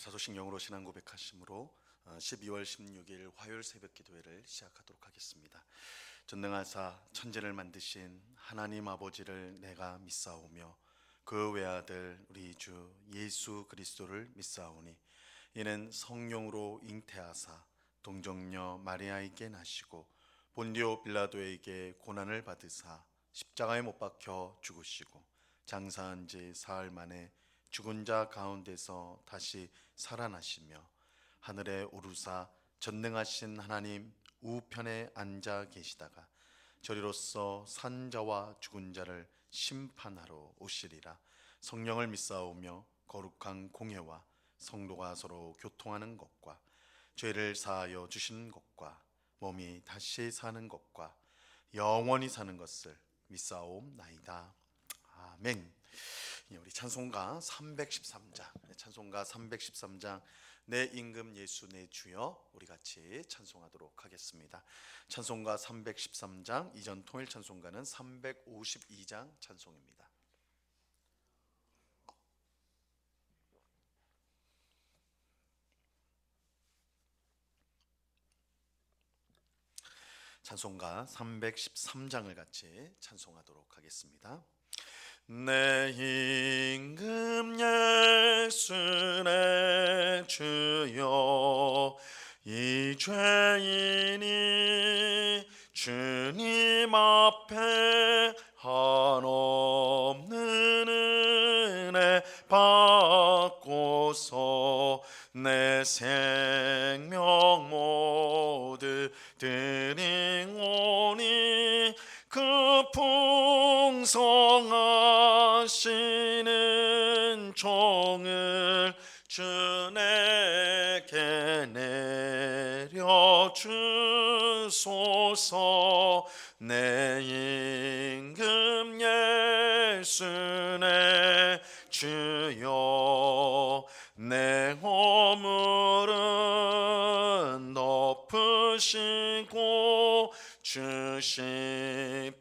사도신 영으로 신앙 고백하심으로 12월 16일 화요일 새벽 기도회를 시작하도록 하겠습니다. 전능하사 천지를 만드신 하나님 아버지를 내가 믿사오며 그 외아들 우리 주 예수 그리스도를 믿사오니 이는 성령으로 잉태하사 동정녀 마리아에게 나시고 본디오 빌라도에게 고난을 받으사 십자가에 못 박혀 죽으시고 장사한 지 사흘 만에 죽은 자 가운데서 다시 살아나시며 하늘에 오르사 전능하신 하나님 우편에 앉아 계시다가 저리로서 산 자와 죽은 자를 심판하러 오시리라. 성령을 믿사오며 거룩한 공회와 성도가 서로 교통하는 것과 죄를 사하여 주시는 것과 몸이 다시 사는 것과 영원히 사는 것을 믿사옵나이다. 아멘. 우리 찬송가 313장 내 임금 예수 내 주여 우리 같이 찬송하도록 하겠습니다. 찬송가 313장, 이전 통일 찬송가는 352장 찬송입니다. 찬송가 313장을 같이 찬송하도록 하겠습니다. 내 임금 예수 내 주여 이 죄인이 주님 앞에 한없는 은혜 받고서 내 생명 모두 드리오니 그 풍성하시는 종을 주 내게 내려주소서. 내 임금 예수 내 주여 내 허물은 덮으시고 주 십자가에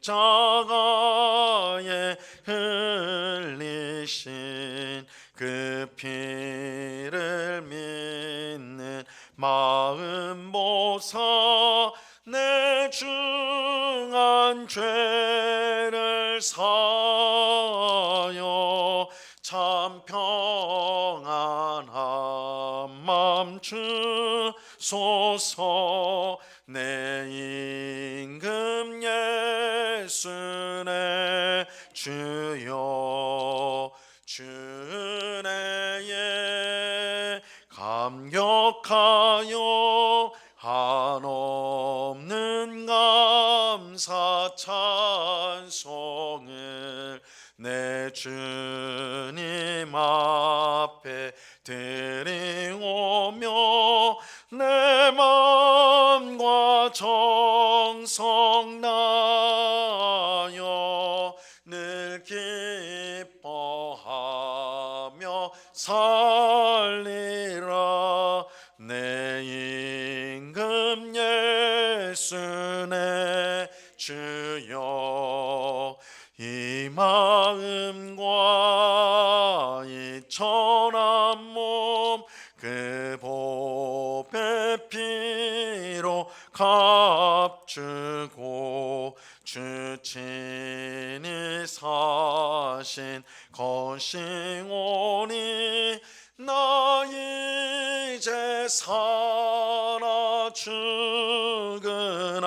흘리신 그 피를 믿는 마음 보사 내 중한 죄를 사하여 참 평안한 맘 주소서. 내 임금 예수 내 주여 주 내에 감격하여 한없는 감사 찬송을 내 주님 앞에 드리오며 내 마음과 정성 다하여 늘 기뻐하며 살리라. 내 임금 예수 내 주여 이 마음과 이 천한 몸 그 보배 피로 값주고 주 친히 사신 것이오니 나 이제 살아 죽으나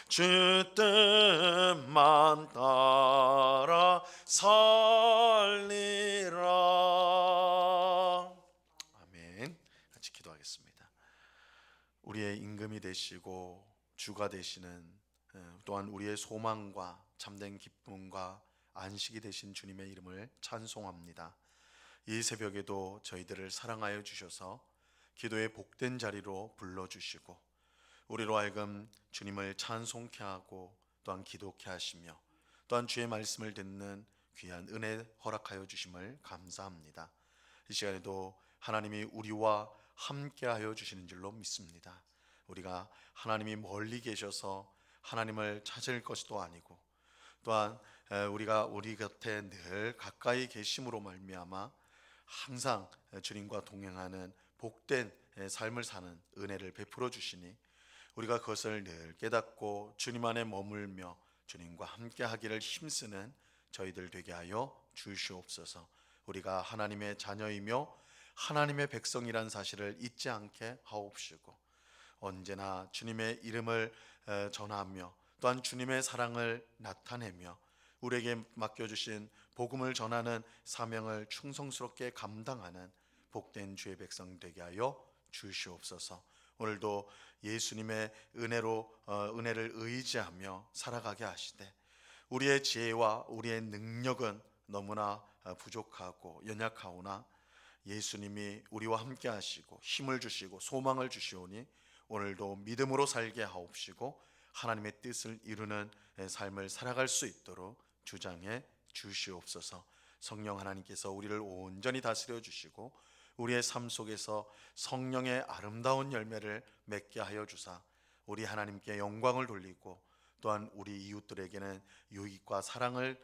주 뜻만 따라 살리라. 아멘. 같이 기도하겠습니다. 우리의 임금이 되시고 주가 되시는, 또한 우리의 소망과 참된 기쁨과 안식이 되신 주님의 이름을 찬송합니다. 이 새벽에도 저희들을 사랑하여 주셔서 기도의 복된 자리로 불러주시고 우리로 하여금 주님을 찬송케 하고 또한 기도케 하시며 또한 주의 말씀을 듣는 귀한 은혜 허락하여 주심을 감사합니다. 이 시간에도 하나님이 우리와 함께하여 주시는 줄로 믿습니다. 우리가 하나님이 멀리 계셔서 하나님을 찾을 것도 아니고 또한 우리가 우리 곁에 늘 가까이 계심으로 말미암아 항상 주님과 동행하는 복된 삶을 사는 은혜를 베풀어 주시니 우리가 그것을 늘 깨닫고 주님 안에 머물며 주님과 함께 하기를 힘쓰는 저희들 되게 하여 주시옵소서. 우리가 하나님의 자녀이며 하나님의 백성이란 사실을 잊지 않게 하옵시고 언제나 주님의 이름을 전하며 또한 주님의 사랑을 나타내며 우리에게 맡겨주신 복음을 전하는 사명을 충성스럽게 감당하는 복된 주의 백성 되게 하여 주시옵소서. 오늘도 예수님의 은혜를 의지하며 살아가게 하시되 우리의 지혜와 우리의 능력은 너무나 부족하고 연약하오나 예수님이 우리와 함께 하시고 힘을 주시고 소망을 주시오니 오늘도 믿음으로 살게 하옵시고 하나님의 뜻을 이루는 삶을 살아갈 수 있도록 주장해 주시옵소서. 성령 하나님께서 우리를 온전히 다스려 주시고 우리의 삶 속에서 성령의 아름다운 열매를 맺게 하여 주사 우리 하나님께 영광을 돌리고 또한 우리 이웃들에게는 유익과 사랑을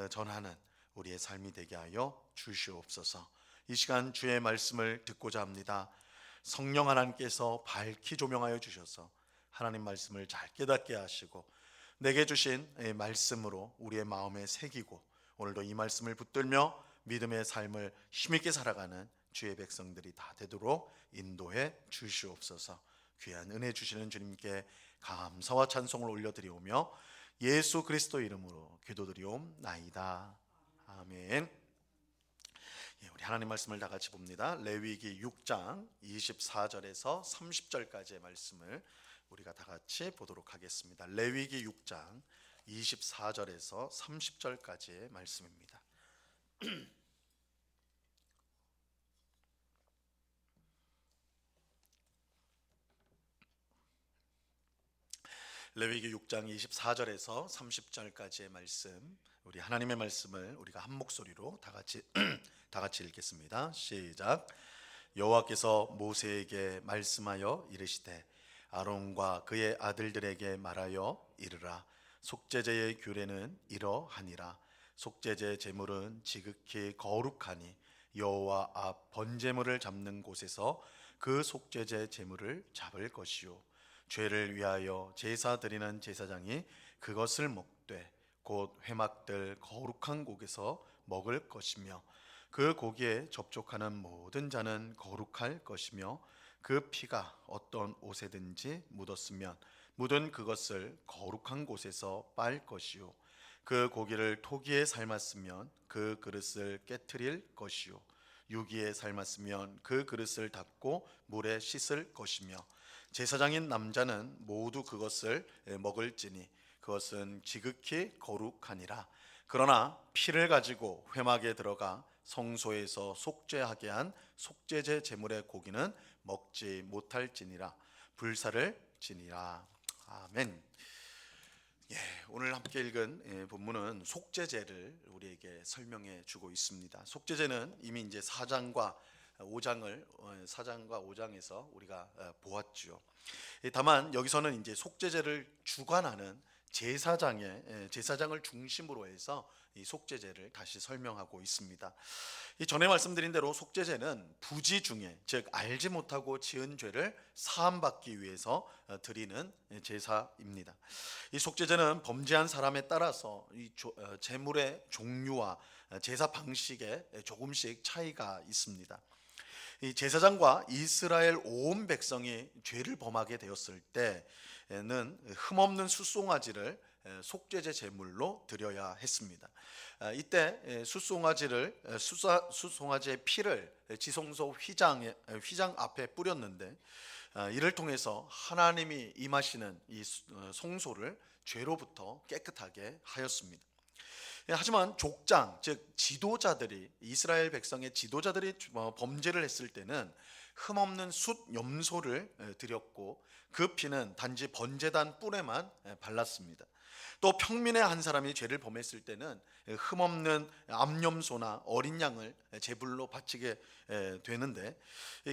전하는 우리의 삶이 되게 하여 주시옵소서. 이 시간 주의 말씀을 듣고자 합니다. 성령 하나님께서 밝히 조명하여 주셔서 하나님 말씀을 잘 깨닫게 하시고 내게 주신 말씀으로 우리의 마음에 새기고 오늘도 이 말씀을 붙들며 믿음의 삶을 힘있게 살아가는 주의 백성들이 다 되도록 인도해 주시옵소서. 귀한 은혜 주시는 주님께 감사와 찬송을 올려드리오며 예수 그리스도 이름으로 기도드리옵나이다. 아멘. 우리 하나님 말씀을 다 같이 봅니다. 레위기 6장 24절에서 30절까지의 말씀을 우리가 다 같이 보도록 하겠습니다. 레위기 6장 24절에서 30절까지의 말씀입니다. 레위기 6장 24절에서 30절까지의 말씀, 우리 하나님의 말씀을 우리가 한 목소리로 다 같이 읽겠습니다. 시작. 여호와께서 모세에게 말씀하여 이르시되 아론과 그의 아들들에게 말하여 이르라. 속죄제의 규례는 이러하니라. 속죄제 제물은 지극히 거룩하니 여호와 앞 번제물을 잡는 곳에서 그 속죄제 제물을 잡을 것이요 죄를 위하여 제사 드리는 제사장이 그것을 먹되 곧 회막들 거룩한 곳에서 먹을 것이며 그 고기에 접촉하는 모든 자는 거룩할 것이며 그 피가 어떤 옷에든지 묻었으면 묻은 그것을 거룩한 곳에서 빨 것이요 그 고기를 토기에 삶았으면 그 그릇을 깨트릴 것이요 유기에 삶았으면 그 그릇을 닦고 물에 씻을 것이며 제사장인 남자는 모두 그것을 먹을지니 그것은 지극히 거룩하니라. 그러나 피를 가지고 회막에 들어가 성소에서 속죄하게 한 속죄제 제물의 고기는 먹지 못할지니라. 불사를 지니라. 아멘. 오늘 함께 읽은 본문은 속죄제를 우리에게 설명해 주고 있습니다. 속죄제는 이미 이제 4장과 5장에서 우리가 보았죠. 다만 여기서는 이제 속죄제를 주관하는 제사장을 중심으로 해서 이 속죄제를 다시 설명하고 있습니다. 이 전에 말씀드린 대로 속죄제는 부지 중에, 즉 알지 못하고 지은 죄를 사함받기 위해서 드리는 제사입니다. 이 속죄제는 범죄한 사람에 따라서 이 제물의 종류와 제사 방식에 조금씩 차이가 있습니다. 이 제사장과 이스라엘 온 백성이 죄를 범하게 되었을 때는 흠없는 숫송아지를 속죄제 제물로 드려야 했습니다. 이때 숫송아지의 피를 지성소 휘장 앞에 뿌렸는데 이를 통해서 하나님이 임하시는 이 성소를 죄로부터 깨끗하게 하였습니다. 하지만 족장, 즉 지도자들이, 이스라엘 백성의 지도자들이 범죄를 했을 때는 흠없는 숫 염소를 드렸고 그 피는 단지 번제단 뿔에만 발랐습니다. 또 평민의 한 사람이 죄를 범했을 때는 흠없는 암염소나 어린 양을 제물로 바치게 되는데,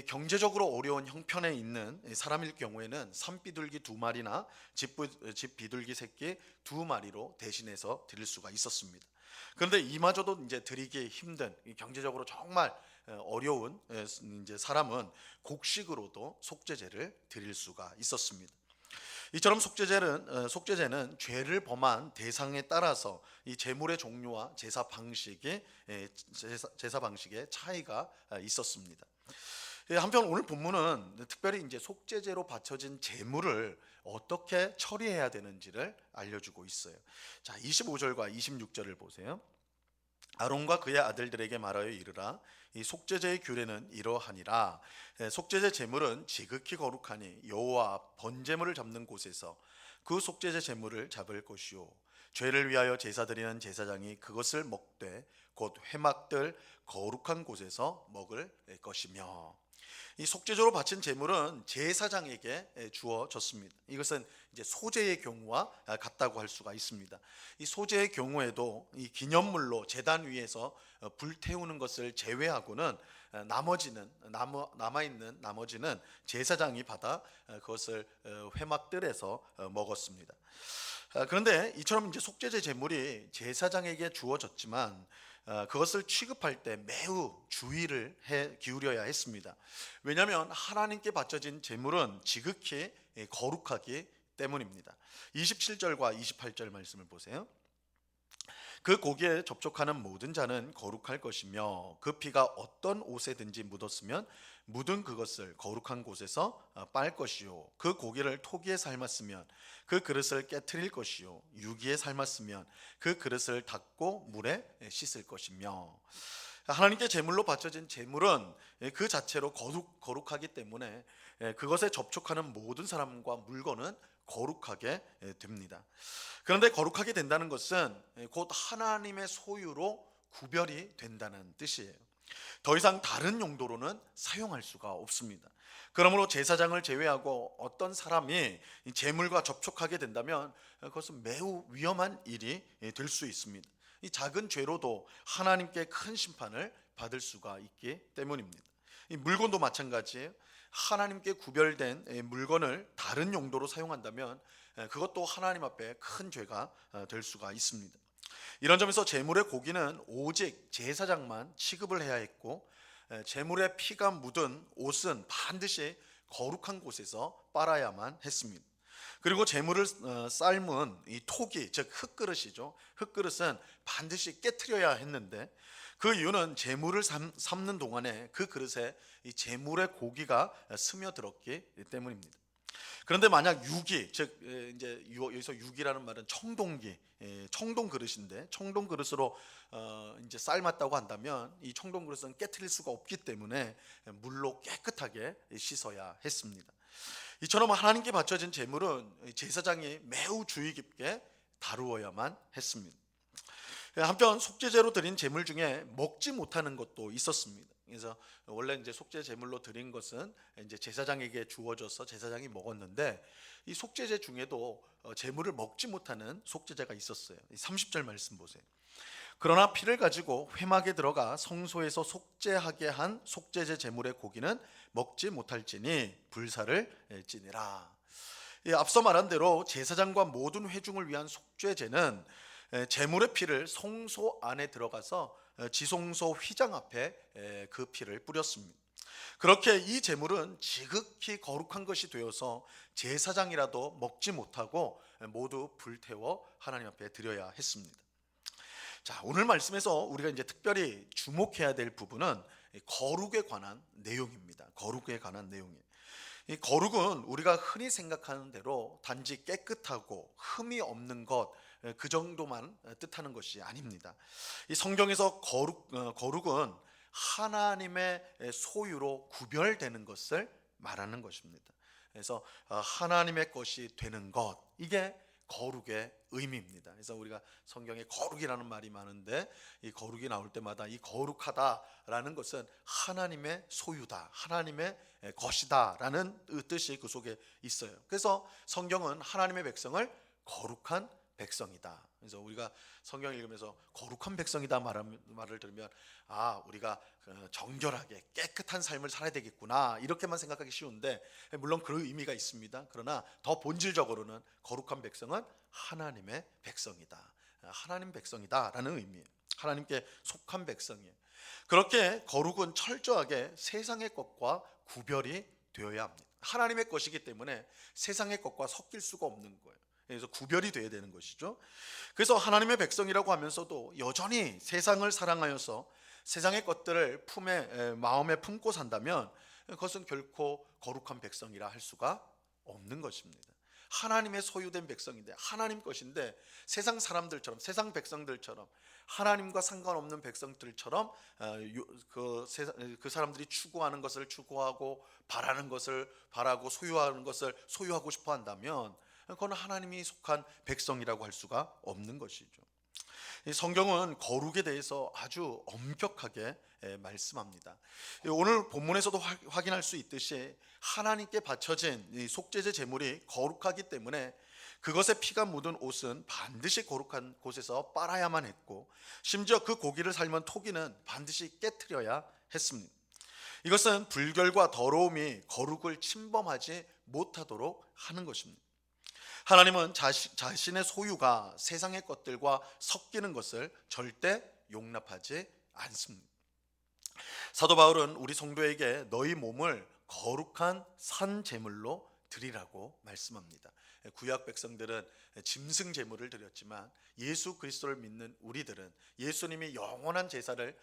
경제적으로 어려운 형편에 있는 사람일 경우에는 산비둘기 2마리나 집 비둘기 새끼 2마리로 대신해서 드릴 수가 있었습니다. 그런데 이마저도 이제 드리기 힘든, 경제적으로 정말 어려운 이제 사람은 곡식으로도 속죄제를 드릴 수가 있었습니다. 이처럼 속죄제는 죄를 범한 대상에 따라서 이 제물의 종류와 제사 방식의 차이가 있었습니다. 한편 오늘 본문은 특별히 이제 속죄제로 바쳐진 제물을 어떻게 처리해야 되는지를 알려주고 있어요. 자, 25절과 26절을 보세요. 아론과 그의 아들들에게 말하여 이르라. 이 속죄제의 규례는 이러하니라. 속죄제 제물은 지극히 거룩하니 여호와 앞 번제물을 잡는 곳에서 그 속죄제 제물을 잡을 것이요, 죄를 위하여 제사 드리는 제사장이 그것을 먹되 곧 회막들 거룩한 곳에서 먹을 것이며. 이 속죄제로 바친 제물은 제사장에게 주어졌습니다. 이것은 이제 소제의 경우와 같다고 할 수가 있습니다. 이 소제의 경우에도 이 기념물로 제단 위에서 불태우는 것을 제외하고는 남아있는 나머지는 제사장이 받아 그것을 회막들에서 먹었습니다. 그런데 이처럼 이제 속죄제 제물이 제사장에게 주어졌지만 그것을 취급할 때 매우 주의를 기울여야 했습니다. 왜냐하면 하나님께 바쳐진 제물은 지극히 거룩하기 때문입니다. 27절과 28절 말씀을 보세요. 그 고기에 접촉하는 모든 자는 거룩할 것이며 그 피가 어떤 옷에든지 묻었으면 묻은 그것을 거룩한 곳에서 빨 것이요, 그 고기를 토기에 삶았으면 그 그릇을 깨트릴 것이요, 유기에 삶았으면 그 그릇을 닦고 물에 씻을 것이며. 하나님께 제물로 바쳐진 제물은 그 자체로 거룩하기 때문에 그것에 접촉하는 모든 사람과 물건은 거룩하게 됩니다. 그런데 거룩하게 된다는 것은 곧 하나님의 소유로 구별이 된다는 뜻이에요. 더 이상 다른 용도로는 사용할 수가 없습니다. 그러므로 제사장을 제외하고 어떤 사람이 제물과 접촉하게 된다면 그것은 매우 위험한 일이 될 수 있습니다. 이 작은 죄로도 하나님께 큰 심판을 받을 수가 있기 때문입니다. 이 물건도 마찬가지예요. 하나님께 구별된 물건을 다른 용도로 사용한다면 그것도 하나님 앞에 큰 죄가 될 수가 있습니다. 이런 점에서 제물의 고기는 오직 제사장만 취급을 해야 했고, 제물의 피가 묻은 옷은 반드시 거룩한 곳에서 빨아야만 했습니다. 그리고 제물을 삶은 이 토기, 즉 흙그릇이죠. 흙그릇은 반드시 깨트려야 했는데 그 이유는 제물을 삶는 동안에 그 그릇에 이 제물의 고기가 스며들었기 때문입니다. 그런데 만약 유기, 즉 이제 여기서 유기라는 말은 청동기, 청동 그릇인데 청동 그릇으로 이제 삶았다고 한다면 이 청동 그릇은 깨트릴 수가 없기 때문에 물로 깨끗하게 씻어야 했습니다. 이처럼 하나님께 바쳐진 제물은 제사장이 매우 주의 깊게 다루어야만 했습니다. 한편 속죄제로 드린 제물 중에 먹지 못하는 것도 있었습니다. 그래서 원래 이제 속죄 제물로 드린 것은 이제 제사장에게 주어져서 제사장이 먹었는데 이 속죄제 중에도 제물을 먹지 못하는 속죄제가 있었어요. 30절 말씀 보세요. 그러나 피를 가지고 회막에 들어가 성소에서 속죄하게 한 속죄제 제물의 고기는 먹지 못할지니 불사를 지니라. 앞서 말한 대로 제사장과 모든 회중을 위한 속죄제는 제물의 피를 성소 안에 들어가서 지성소 휘장 앞에 그 피를 뿌렸습니다. 그렇게 이 제물은 지극히 거룩한 것이 되어서 제사장이라도 먹지 못하고 모두 불태워 하나님 앞에 드려야 했습니다. 자, 오늘 말씀에서 우리가 이제 특별히 주목해야 될 부분은 거룩에 관한 내용입니다. 거룩에 관한 내용이에요. 이 거룩은 우리가 흔히 생각하는 대로 단지 깨끗하고 흠이 없는 것, 그 정도만 뜻하는 것이 아닙니다. 이 성경에서 거룩은 하나님의 소유로 구별되는 것을 말하는 것입니다. 그래서 하나님의 것이 되는 것, 이게 거룩의 의미입니다. 그래서 우리가 성경에 거룩이라는 말이 많은데 이 거룩이 나올 때마다 이 거룩하다라는 것은 하나님의 소유다, 하나님의 것이다라는 뜻이 그 속에 있어요. 그래서 성경은 하나님의 백성을 거룩한 백성이다. 그래서 우리가 성경 읽으면서 거룩한 백성이다 말을 들으면 우리가 정결하게 깨끗한 삶을 살아야 되겠구나 이렇게만 생각하기 쉬운데 물론 그런 의미가 있습니다. 그러나 더 본질적으로는 거룩한 백성은 하나님의 백성이다. 하나님 백성이다라는 의미예요. 하나님께 속한 백성이에요. 그렇게 거룩은 철저하게 세상의 것과 구별이 되어야 합니다. 하나님의 것이기 때문에 세상의 것과 섞일 수가 없는 거예요. 그래서 구별이 되어야 되는 것이죠. 그래서 하나님의 백성이라고 하면서도 여전히 세상을 사랑하여서 세상의 것들을 마음에 품고 산다면 그것은 결코 거룩한 백성이라 할 수가 없는 것입니다. 하나님의 소유된 백성인데, 하나님 것인데, 세상 사람들처럼, 세상 백성들처럼, 하나님과 상관없는 백성들처럼 그 사람들이 추구하는 것을 추구하고 바라는 것을 바라고 소유하는 것을 소유하고 싶어 한다면 그건 하나님이 속한 백성이라고 할 수가 없는 것이죠. 성경은 거룩에 대해서 아주 엄격하게 말씀합니다. 오늘 본문에서도 확인할 수 있듯이 하나님께 바쳐진 이 속죄제 제물이 거룩하기 때문에 그것에 피가 묻은 옷은 반드시 거룩한 곳에서 빨아야만 했고, 심지어 그 고기를 삶은 토기는 반드시 깨트려야 했습니다. 이것은 불결과 더러움이 거룩을 침범하지 못하도록 하는 것입니다. 하나님은 자신의 소유가 세상의 것들과 섞이는 것을 절대 용납하지 않습니다. 사도 바울은 우리 성도에게 너희 몸을 거룩한 산 제물로 드리라고 말씀합니다. 구약 백성들은 짐승 제물을 드렸지만 예수 그리스도를 믿는 우리들은 예수님이 영원한 제사를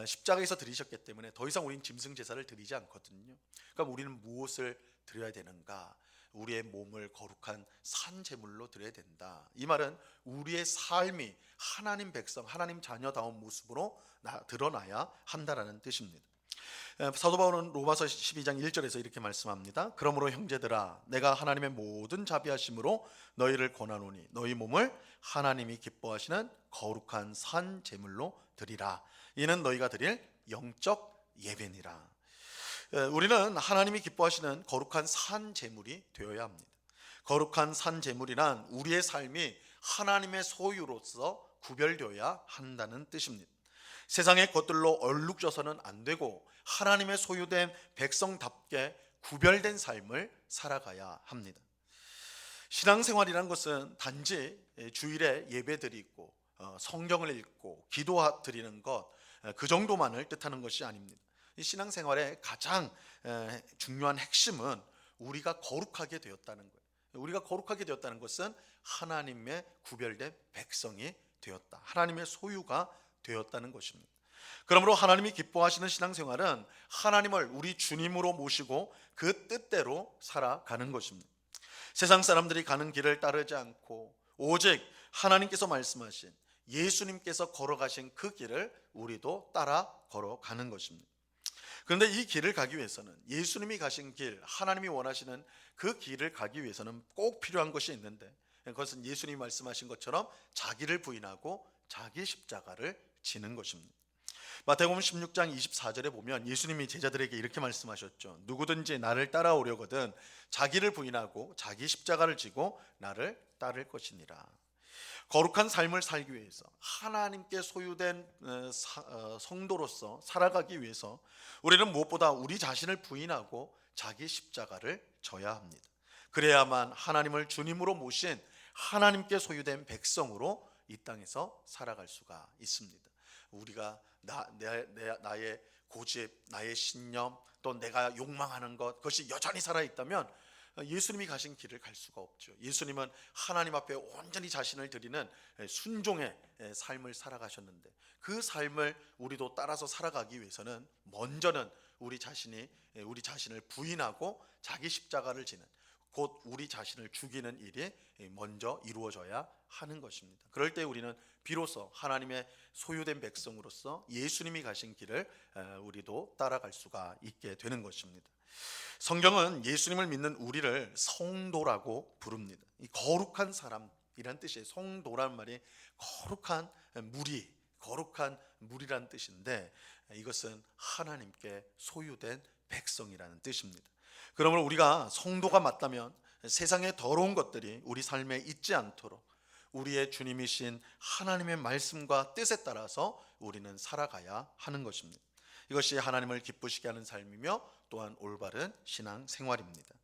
십자가에서 드리셨기 때문에 더 이상 우리는 짐승 제사를 드리지 않거든요. 그럼 우리는 무엇을 드려야 되는가? 우리의 몸을 거룩한 산 제물로 드려야 된다. 이 말은 우리의 삶이 하나님 백성, 하나님 자녀다운 모습으로 드러나야 한다라는 뜻입니다. 사도 바울은 로마서 12장 1절에서 이렇게 말씀합니다. 그러므로 형제들아, 내가 하나님의 모든 자비하심으로 너희를 권하노니 너희 몸을 하나님이 기뻐하시는 거룩한 산 제물로 드리라. 이는 너희가 드릴 영적 예배니라. 우리는 하나님이 기뻐하시는 거룩한 산 제물이 되어야 합니다. 거룩한 산 제물이란 우리의 삶이 하나님의 소유로서 구별되어야 한다는 뜻입니다. 세상의 것들로 얼룩져서는 안 되고 하나님의 소유된 백성답게 구별된 삶을 살아가야 합니다. 신앙생활이란 것은 단지 주일에 예배드리고 성경을 읽고 기도드리는 것, 그 정도만을 뜻하는 것이 아닙니다. 이 신앙생활의 가장 중요한 핵심은 우리가 거룩하게 되었다는 거예요. 우리가 거룩하게 되었다는 것은 하나님의 구별된 백성이 되었다, 하나님의 소유가 되었다는 것입니다. 그러므로 하나님이 기뻐하시는 신앙생활은 하나님을 우리 주님으로 모시고 그 뜻대로 살아가는 것입니다. 세상 사람들이 가는 길을 따르지 않고 오직 하나님께서 말씀하신 예수님께서 걸어가신 그 길을 우리도 따라 걸어가는 것입니다. 그런데 이 길을 가기 위해서는, 예수님이 가신 길, 하나님이 원하시는 그 길을 가기 위해서는 꼭 필요한 것이 있는데, 그것은 예수님이 말씀하신 것처럼 자기를 부인하고 자기 십자가를 지는 것입니다. 마태복음 16장 24절에 보면 예수님이 제자들에게 이렇게 말씀하셨죠. 누구든지 나를 따라오려거든 자기를 부인하고 자기 십자가를 지고 나를 따를 것이니라. 거룩한 삶을 살기 위해서, 하나님께 소유된 성도로서 살아가기 위해서 우리는 무엇보다 우리 자신을 부인하고 자기 십자가를 져야 합니다. 그래야만 하나님을 주님으로 모신 하나님께 소유된 백성으로 이 땅에서 살아갈 수가 있습니다. 우리가 나의 고집, 나의 신념, 또 내가 욕망하는 것, 그것이 여전히 살아있다면 예수님이 가신 길을 갈 수가 없죠. 예수님은 하나님 앞에 온전히 자신을 드리는 순종의 삶을 살아가셨는데, 그 삶을 우리도 따라서 살아가기 위해서는 먼저는 우리 자신을 부인하고 자기 십자가를 지는, 곧 우리 자신을 죽이는 일이 먼저 이루어져야 하는 것입니다. 그럴 때 우리는 비로소 하나님의 소유된 백성으로서 예수님이 가신 길을 우리도 따라갈 수가 있게 되는 것입니다. 성경은 예수님을 믿는 우리를 성도라고 부릅니다. 이 거룩한 사람이란 뜻이에요. 성도란 말이 거룩한 무리란 뜻인데, 이것은 하나님께 소유된 백성이라는 뜻입니다. 그러므로 우리가 성도가 맞다면 세상의 더러운 것들이 우리 삶에 있지 않도록 우리의 주님이신 하나님의 말씀과 뜻에 따라서 우리는 살아가야 하는 것입니다. 이것이 하나님을 기쁘시게 하는 삶이며 또한 올바른 신앙 생활입니다.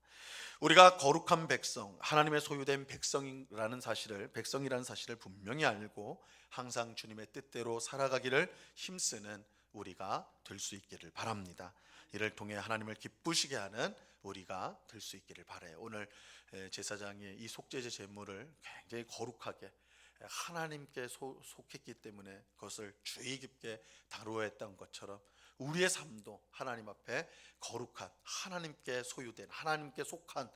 우리가 거룩한 백성, 하나님의 소유된 백성이라는 사실을 분명히 알고 항상 주님의 뜻대로 살아가기를 힘쓰는 우리가 될 수 있기를 바랍니다. 이를 통해 하나님을 기쁘시게 하는 우리가 될 수 있기를 바라요. 오늘 제사장이 이 속죄제 제물을 굉장히 거룩하게 하나님께 속했기 때문에 그것을 주의 깊게 다루어야 했던 것처럼 우리의 삶도 하나님 앞에 거룩한, 하나님께 소유된, 하나님께 속한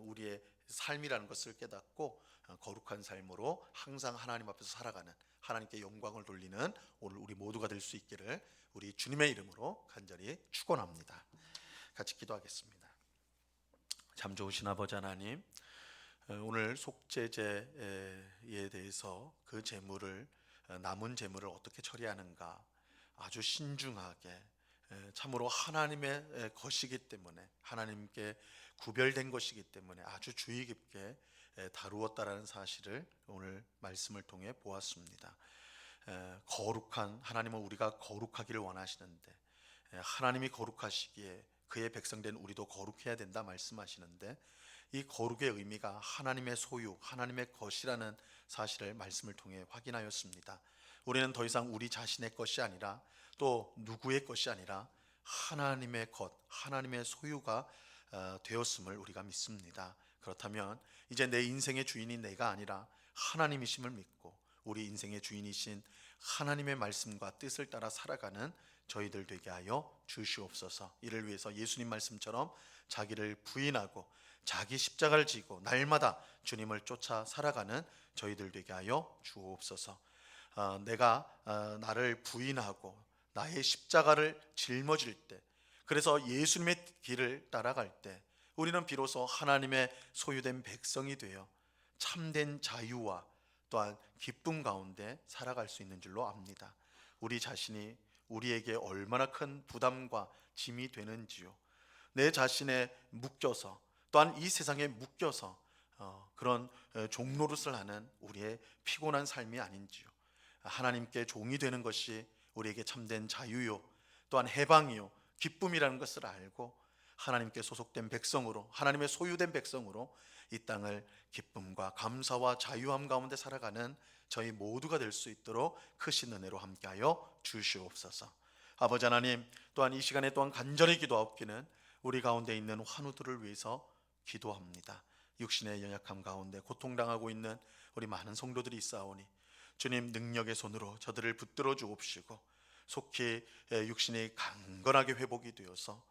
우리의 삶이라는 것을 깨닫고 거룩한 삶으로 항상 하나님 앞에서 살아가는, 하나님께 영광을 돌리는 오늘 우리 모두가 될 수 있기를 우리 주님의 이름으로 간절히 축원합니다. 같이 기도하겠습니다. 참 좋으신 아버지 하나님, 오늘 속죄제에 대해서 그 제물을, 남은 제물을 어떻게 처리하는가 아주 신중하게, 참으로 하나님의 것이기 때문에, 하나님께 구별된 것이기 때문에 아주 주의 깊게 다루었다라는 사실을 오늘 말씀을 통해 보았습니다. 거룩한 하나님은 우리가 거룩하기를 원하시는데, 하나님이 거룩하시기에 그의 백성된 우리도 거룩해야 된다 말씀하시는데, 이 거룩의 의미가 하나님의 소유, 하나님의 것이라는 사실을 말씀을 통해 확인하였습니다. 우리는 더 이상 우리 자신의 것이 아니라 또 누구의 것이 아니라 하나님의 것, 하나님의 소유가 되었음을 우리가 믿습니다. 그렇다면 이제 내 인생의 주인이 내가 아니라 하나님이심을 믿고 우리 인생의 주인이신 하나님의 말씀과 뜻을 따라 살아가는 저희들 되게 하여 주시옵소서. 이를 위해서 예수님 말씀처럼 자기를 부인하고 자기 십자가를 지고 날마다 주님을 쫓아 살아가는 저희들 되게 하여 주옵소서. 내가 나를 부인하고 나의 십자가를 짊어질 때, 그래서 예수님의 길을 따라갈 때 우리는 비로소 하나님의 소유된 백성이 되어 참된 자유와 또한 기쁨 가운데 살아갈 수 있는 줄로 압니다. 우리 자신이 우리에게 얼마나 큰 부담과 짐이 되는지요. 내 자신에 묶여서, 또한 이 세상에 묶여서 그런 종노릇을 하는 우리의 피곤한 삶이 아닌지요. 하나님께 종이 되는 것이 우리에게 참된 자유요, 또한 해방이요, 기쁨이라는 것을 알고 하나님께 소속된 백성으로, 하나님의 소유된 백성으로 이 땅을 기쁨과 감사와 자유함 가운데 살아가는 저희 모두가 될 수 있도록 크신 은혜로 함께하여 주시옵소서. 아버지 하나님, 또한 이 시간에 또한 간절히 기도하옵기는 우리 가운데 있는 환우들을 위해서 기도합니다. 육신의 연약함 가운데 고통당하고 있는 우리 많은 성도들이 있사오니 주님 능력의 손으로 저들을 붙들어 주옵시고 속히 육신이 강건하게 회복이 되어서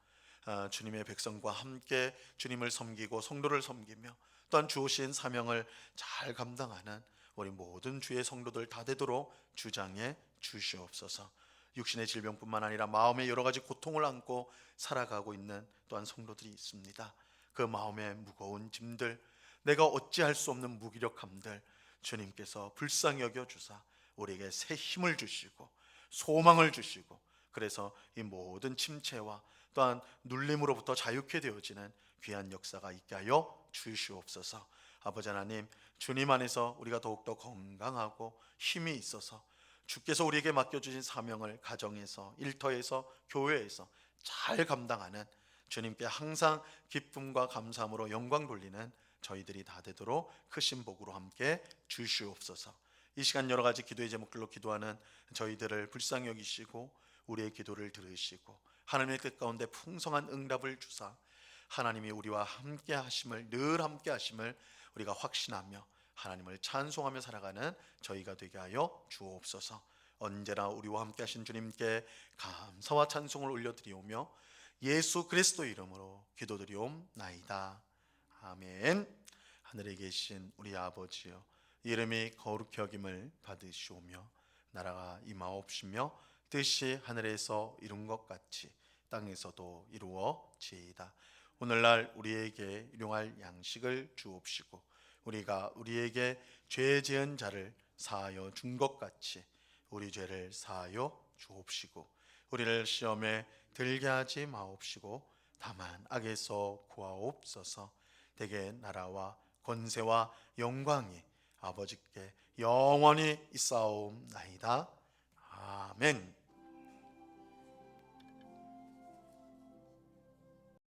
주님의 백성과 함께 주님을 섬기고 성도를 섬기며 또한 주오신 사명을 잘 감당하는 우리 모든 주의 성도들 다 되도록 주장해 주시옵소서. 육신의 질병뿐만 아니라 마음의 여러 가지 고통을 안고 살아가고 있는 또한 성도들이 있습니다. 그 마음의 무거운 짐들, 내가 어찌할 수 없는 무기력함들 주님께서 불쌍히 여겨 주사 우리에게 새 힘을 주시고 소망을 주시고, 그래서 이 모든 침체와 또한 눌림으로부터 자유케 되어지는 귀한 역사가 있게 하여 주시옵소서. 아버지 하나님, 주님 안에서 우리가 더욱더 건강하고 힘이 있어서 주께서 우리에게 맡겨주신 사명을 가정에서, 일터에서, 교회에서 잘 감당하는, 주님께 항상 기쁨과 감사함으로 영광 돌리는 저희들이 다 되도록 크신 복으로 함께 주시옵소서. 이 시간 여러 가지 기도의 제목들로 기도하는 저희들을 불쌍히 여기시고 우리의 기도를 들으시고 하나님의 뜻 가운데 풍성한 응답을 주사 하나님이 우리와 함께 하심을, 늘 함께 하심을 우리가 확신하며 하나님을 찬송하며 살아가는 저희가 되게 하여 주옵소서. 언제나 우리와 함께 하신 주님께 감사와 찬송을 올려드리오며 예수 그리스도 이름으로 기도드리옵나이다. 아멘. 하늘에 계신 우리 아버지여, 이름이 거룩히 여김을 받으시오며 나라가 임하옵시며 뜻이 하늘에서 이룬 것 같이 땅에서도 이루어지이다. 오늘날 우리에게 일용할 양식을 주옵시고 우리가 우리에게 죄 지은 자를 사하여 준 것 같이 우리 죄를 사하여 주옵시고 우리를 시험에 들게 하지 마옵시고 다만 악에서 구하옵소서. 대개 나라와 권세와 영광이 아버지께 영원히 있사옵나이다. 아멘.